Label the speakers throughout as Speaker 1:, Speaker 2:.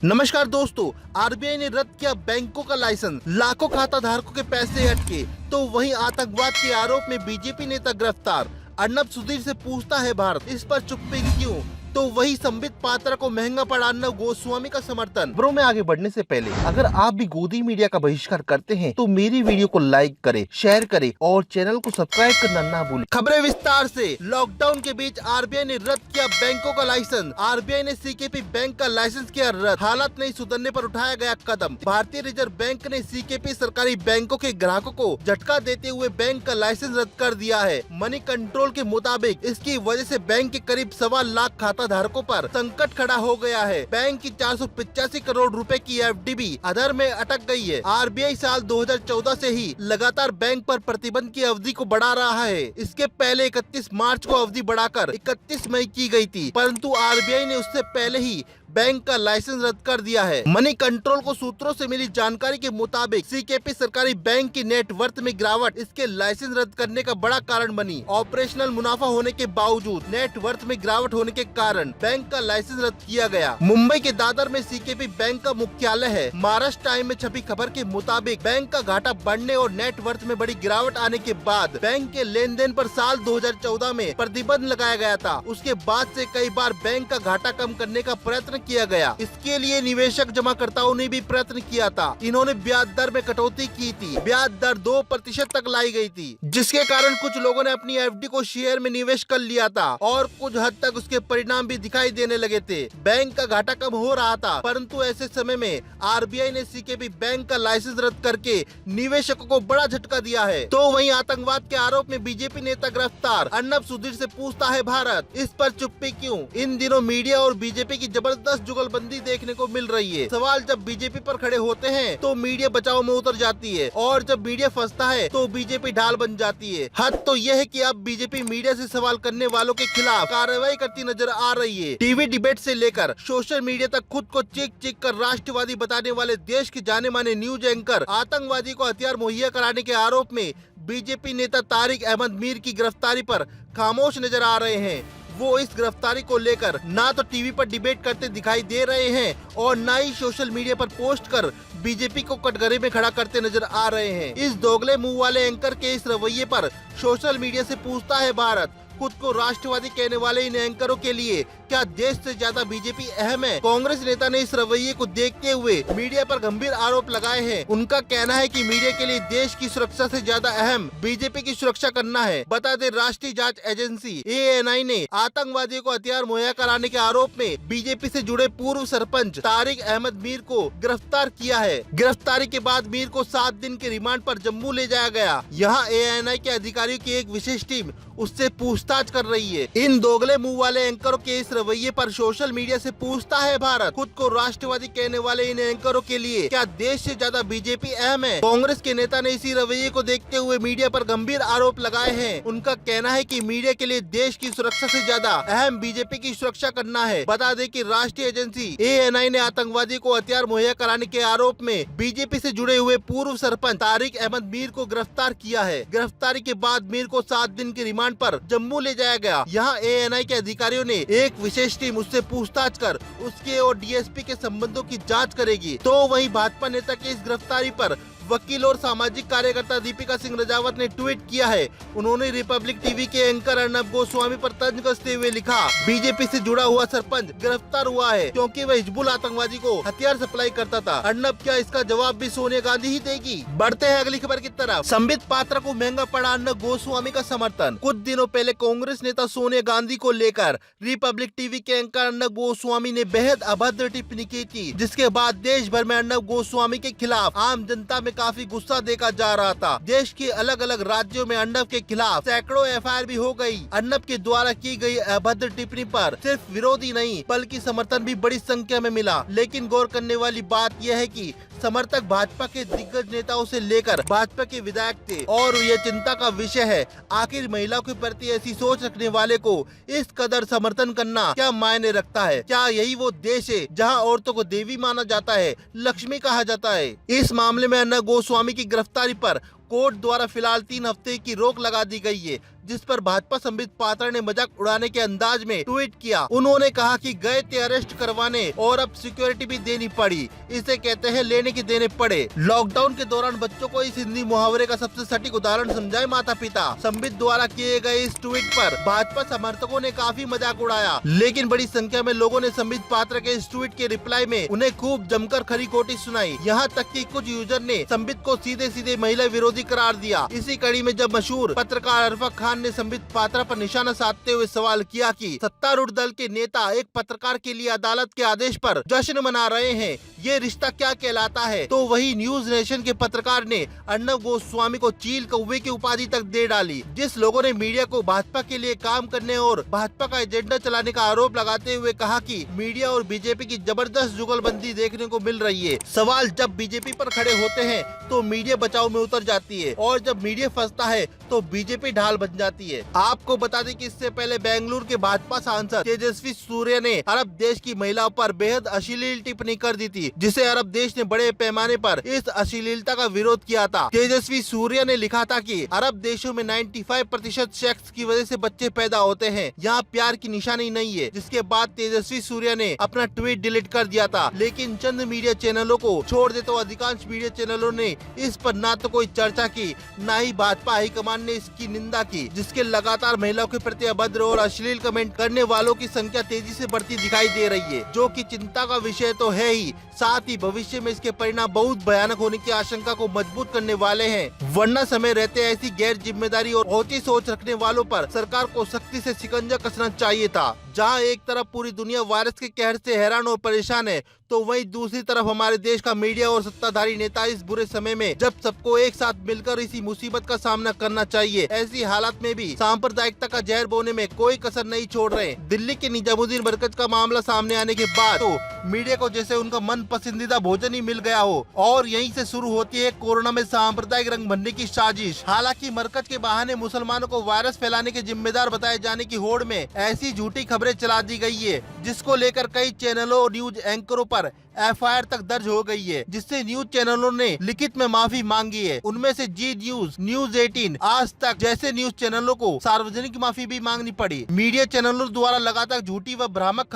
Speaker 1: नमस्कार दोस्तों, आरबीआई ने रद्द किया बैंकों का लाइसेंस, लाखों खाता धारकों के पैसे अटके। तो वहीं आतंकवाद के आरोप में बीजेपी नेता गिरफ्तार, अर्नब सुधीर से पूछता है भारत, इस पर चुप्पी क्यों? तो वही संबित पात्रा को महंगा पड़ा अर्नब गोस्वामी का समर्थन। खबरों में आगे बढ़ने से पहले अगर आप भी गोदी मीडिया का बहिष्कार करते हैं तो मेरी वीडियो को लाइक करें, शेयर करें और चैनल को सब्सक्राइब करना ना भूलें। खबरें विस्तार से। लॉकडाउन के बीच आरबीआई ने रद्द किया बैंकों का लाइसेंस। आरबीआई ने सीकेपी बैंक का लाइसेंस किया रद्द। हालात नहीं सुधरने पर उठाया गया कदम। भारतीय रिजर्व बैंक ने सीकेपी सरकारी बैंकों के ग्राहकों को झटका देते हुए बैंक का लाइसेंस रद्द कर दिया है। मनी कंट्रोल के मुताबिक इसकी वजह से बैंक के करीब 1.25 लाख खाता धारकों पर संकट खड़ा हो गया है। बैंक की 485 करोड़ रुपए की एफडी भी अधर में अटक गई है। आरबीआई साल 2014 से ही लगातार बैंक पर प्रतिबंध की अवधि को बढ़ा रहा है। इसके पहले 31 मार्च को अवधि बढ़ाकर 31 मई की गई थी, परंतु आरबीआई ने उससे पहले ही बैंक का लाइसेंस रद्द कर दिया है। मनी कंट्रोल को सूत्रों से मिली जानकारी के मुताबिक सीकेपी सरकारी बैंक की नेटवर्थ में गिरावट इसके लाइसेंस रद्द करने का बड़ा कारण बनी। ऑपरेशनल मुनाफा होने के बावजूद नेटवर्थ में गिरावट होने के कारण बैंक का लाइसेंस रद्द किया गया। मुंबई के दादर में सीकेपी बैंक का मुख्यालय है। महाराष्ट्र टाइम में छपी खबर के मुताबिक बैंक का घाटा बढ़ने और नेटवर्थ में बड़ी गिरावट आने के बाद बैंक के लेन देन पर साल 2014 में प्रतिबंध लगाया गया था। उसके बाद से कई बार बैंक का घाटा कम करने का प्रयत्न किया गया। इसके लिए निवेशक जमाकर्ताओं ने भी प्रयत्न किया था। इन्होंने ब्याज दर में कटौती की थी। ब्याज दर 2% तक लाई गई थी, जिसके कारण कुछ लोगों ने अपनी एफडी को शेयर में निवेश कर लिया था और कुछ हद तक उसके परिणाम भी दिखाई देने लगे थे। बैंक का घाटा कम हो रहा था, परंतु ऐसे समय में आरबीआई ने सीकेबी बैंक का लाइसेंस रद्द करके निवेशकों को बड़ा झटका दिया है। तो वहीं आतंकवाद के आरोप में बीजेपी नेता गिरफ्तार, अर्नब सुधीर से पूछता है भारत, इस पर चुप्पी क्यों? इन दिनों मीडिया और बीजेपी की जबरदस्त जुगलबंदी देखने को मिल रही है। सवाल जब बीजेपी पर खड़े होते हैं तो मीडिया बचाव में उतर जाती है और जब मीडिया फंसता है तो बीजेपी ढाल बन जाती है। हद तो यह है कि अब बीजेपी मीडिया से सवाल करने वालों के खिलाफ कार्रवाई करती नजर आ रही है। टीवी डिबेट से लेकर सोशल मीडिया तक खुद को चीख चीख कर राष्ट्रवादी बताने वाले देश के जाने माने न्यूज एंकर आतंकवादी को हथियार मुहैया कराने के आरोप में बीजेपी नेता तारिक अहमद मीर की गिरफ्तारी पर खामोश नजर आ रहे हैं। वो इस गिरफ्तारी को लेकर ना तो टीवी पर डिबेट करते दिखाई दे रहे हैं और ना ही सोशल मीडिया पर पोस्ट कर बीजेपी को कटघरे में खड़ा करते नजर आ रहे हैं। इस दोगले मुंह वाले एंकर के इस रवैये पर सोशल मीडिया से पूछता है भारत, खुद को राष्ट्रवादी कहने वाले इन एंकरों के लिए क्या देश से ज्यादा बीजेपी अहम है? कांग्रेस नेता ने इस रवैये को देखते हुए मीडिया पर गंभीर आरोप लगाए हैं। उनका कहना है कि मीडिया के लिए देश की सुरक्षा से ज्यादा अहम बीजेपी की सुरक्षा करना है। बता दें, राष्ट्रीय जांच एजेंसी एएनआई ने आतंकवादियों को हथियार मुहैया कराने के आरोप में बीजेपी से जुड़े पूर्व सरपंच तारिक अहमद मीर को गिरफ्तार किया है। गिरफ्तारी के बाद मीर को 7 दिन के रिमांड पर जम्मू ले जाया गया। यहाँ एएनआई के अधिकारियों की एक विशेष टीम उससे पूछताछ कर रही है। इन दोगले मुंह वाले एंकरों के इस रवैये पर सोशल मीडिया से पूछता है भारत, खुद को राष्ट्रवादी कहने वाले इन एंकरों के लिए क्या देश से ज्यादा बीजेपी अहम है? कांग्रेस के नेता ने इसी रवैये को देखते हुए मीडिया पर गंभीर आरोप लगाए हैं। उनका कहना है कि मीडिया के लिए देश की सुरक्षा से ज्यादा अहम बीजेपी की सुरक्षा करना है। बता दें कि राष्ट्रीय एजेंसी एएनआई ने आतंकवादी को हथियार मुहैया कराने के आरोप में बीजेपी से जुड़े हुए पूर्व सरपंच तारिक अहमद मीर को गिरफ्तार किया है। गिरफ्तारी के बाद मीर को 7 दिन के रिमांड पर जम्मू ले जाया गया। यहाँ एएनआई के अधिकारियों ने एक विशेष टीम उससे पूछताछ कर उसके और डीएसपी के संबंधों की जांच करेगी। तो वहीं भाजपा नेता की इस गिरफ्तारी पर वकील और सामाजिक कार्यकर्ता दीपिका सिंह राजावत ने ट्वीट किया है। उन्होंने रिपब्लिक टीवी के एंकर अर्नब गोस्वामी पर तंज कसते हुए लिखा, बीजेपी से जुड़ा हुआ सरपंच गिरफ्तार हुआ है क्योंकि वह हिजबुल आतंकवादी को हथियार सप्लाई करता था। अर्नब क्या इसका जवाब भी सोनिया गांधी ही देगी? बढ़ते हैं अगली खबर की तरफ। संबित पात्रा को महंगा पड़ा अर्नब गोस्वामी का समर्थन। कुछ दिनों पहले कांग्रेस नेता सोनिया गांधी को लेकर रिपब्लिक टीवी के एंकर अर्नब गोस्वामी ने बेहद अभद्र टिप्पणी की थी, जिसके बाद देश भर में अर्नब गोस्वामी के खिलाफ आम जनता में काफी गुस्सा देखा जा रहा था। देश के अलग अलग राज्यों में अर्नब के खिलाफ सैकड़ों एफआईआर भी हो गई। अर्नब के द्वारा की गई अभद्र टिप्पणी पर सिर्फ विरोधी नहीं बल्कि समर्थन भी बड़ी संख्या में मिला। लेकिन गौर करने वाली बात यह है कि समर्थक भाजपा के दिग्गज नेताओं से लेकर भाजपा के विधायक थे और यह चिंता का विषय है, आखिर महिलाओं के प्रति ऐसी सोच रखने वाले को इस कदर समर्थन करना क्या मायने रखता है? क्या यही वो देश है जहां औरतों को देवी माना जाता है, लक्ष्मी कहा जाता है? इस मामले में अर्नब गोस्वामी की गिरफ्तारी पर कोर्ट द्वारा फिलहाल 3 हफ्ते की रोक लगा दी गई है। जिस पर भाजपा संबित पात्रा ने मजाक उड़ाने के अंदाज में ट्वीट किया। उन्होंने कहा कि गए थे अरेस्ट करवाने और अब सिक्योरिटी भी देनी पड़ी, इसे कहते हैं लेने की देने पड़े। लॉकडाउन के दौरान बच्चों को इस हिंदी मुहावरे का सबसे सटीक उदाहरण समझाए माता पिता। संबित द्वारा किए गए इस ट्वीट पर भाजपा समर्थकों ने काफी मजाक उड़ाया, लेकिन बड़ी संख्या में लोगों ने संबित पात्रा के इस ट्वीट के रिप्लाई में उन्हें खूब जमकर खरी खोटी सुनाई। यहाँ तक कि कुछ यूजर ने संबित को सीधे सीधे महिला विरोधी करार दिया। इसी कड़ी में जब मशहूर पत्रकार अरफा खान ने संबित पात्रा पर निशाना साधते हुए सवाल किया कि सत्तारूढ़ दल के नेता एक पत्रकार के लिए अदालत के आदेश पर जश्न मना रहे हैं, ये रिश्ता क्या कहलाता है, तो वही न्यूज नेशन के पत्रकार ने अर्नब गोस्वामी को चील कौवे की उपाधि तक दे डाली। जिस लोगों ने मीडिया को भाजपा के लिए काम करने और भाजपा का एजेंडा चलाने का आरोप लगाते हुए कहा कि मीडिया और बीजेपी की जबरदस्त जुगलबंदी देखने को मिल रही है। सवाल जब बीजेपी पर खड़े होते हैं तो मीडिया बचाव में उतर जाती है और जब मीडिया फंसता है तो बीजेपी ढाल बन जाती है। आपको बता दें कि इससे पहले बेंगलुरु के भाजपा सांसद तेजस्वी सूर्य ने अरब देश की महिलाओं पर बेहद अश्लील टिप्पणी कर दी थी, जिसे अरब देश ने बड़े पैमाने पर इस अश्लीलता का विरोध किया था। तेजस्वी सूर्य ने लिखा था कि अरब देशों में 95% सेक्स की वजह से बच्चे पैदा होते हैं, यहाँ प्यार की निशानी नहीं है। जिसके बाद तेजस्वी सूर्य ने अपना ट्वीट डिलीट कर दिया था, लेकिन चंद मीडिया चैनलों को छोड़ दे तो अधिकांश मीडिया चैनलों ने इस पर न तो कोई चर्चा की, न ही भाजपा हाईकमान ने इसकी निंदा की, जिसके लगातार महिलाओं के प्रति अभद्र और अश्लील कमेंट करने वालों की संख्या तेजी से बढ़ती दिखाई दे रही है, जो कि चिंता का विषय तो है ही, साथ ही भविष्य में इसके परिणाम बहुत भयानक होने की आशंका को मजबूत करने वाले हैं। वरना समय रहते ऐसी गैर जिम्मेदारी और ओछी सोच रखने वालों पर सरकार को सख्ती से शिकंजा कसना चाहिए था। जहां एक तरफ पूरी दुनिया वायरस के कहर से हैरान और परेशान है, तो वहीं दूसरी तरफ हमारे देश का मीडिया और सत्ताधारी नेता इस बुरे समय में जब सबको एक साथ मिलकर इसी मुसीबत का सामना करना चाहिए, ऐसी हालात में भी सांप्रदायिकता का जहर बोने में कोई कसर नहीं छोड़ रहे। दिल्ली के निजामुद्दीन मरकज का मामला सामने आने के बाद तो मीडिया को जैसे उनका मन पसंदीदा भोजन ही मिल गया हो और यहीं से शुरू होती है कोरोना में सांप्रदायिक रंग भरने की साजिश। हालांकि मरकज के बहाने मुसलमानों को वायरस फैलाने के जिम्मेदार बताए जाने की होड़ में ऐसी झूठी खबरें चला दी गई है, जिसको लेकर कई चैनलों और न्यूज एंकरों पर एफआईआर तक दर्ज हो गई है, जिससे न्यूज चैनलों ने लिखित में माफी मांगी है। उनमें से जी न्यूज, न्यूज 18, आज तक जैसे न्यूज चैनलों को सार्वजनिक माफी भी मांगनी पड़ी। मीडिया चैनलों द्वारा लगातार झूठी व भ्रामक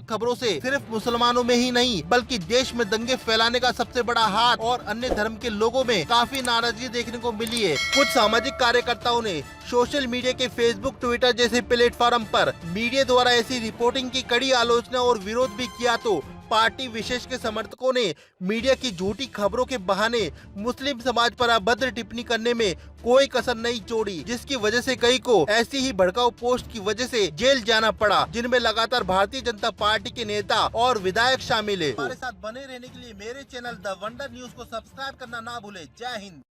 Speaker 1: खबरों से सिर्फ मुसलमानों में ही नहीं बल्कि देश में दंगे फैलाने का सबसे बड़ा हाथ और अन्य धर्म के लोगों में काफी नाराजगी देखने को मिली है। कुछ सामाजिक कार्यकर्ताओं ने सोशल मीडिया के फेसबुक, ट्विटर जैसे प्लेटफॉर्म पर मीडिया द्वारा ऐसी रिपोर्टिंग की कड़ी आलोचना और विरोध भी किया, तो पार्टी विशेष के समर्थकों ने मीडिया की झूठी खबरों के बहाने मुस्लिम समाज पर अभद्र टिप्पणी करने में कोई कसर नहीं छोड़ी, जिसकी वजह से कई को ऐसी ही भड़काऊ पोस्ट की वजह से जेल जाना पड़ा, जिनमें लगातार भारतीय जनता पार्टी के नेता और विधायक शामिल है। हमारे साथ बने रहने के लिए मेरे चैनल द वंडर न्यूज को सब्सक्राइब करना ना भूले। जय हिंद।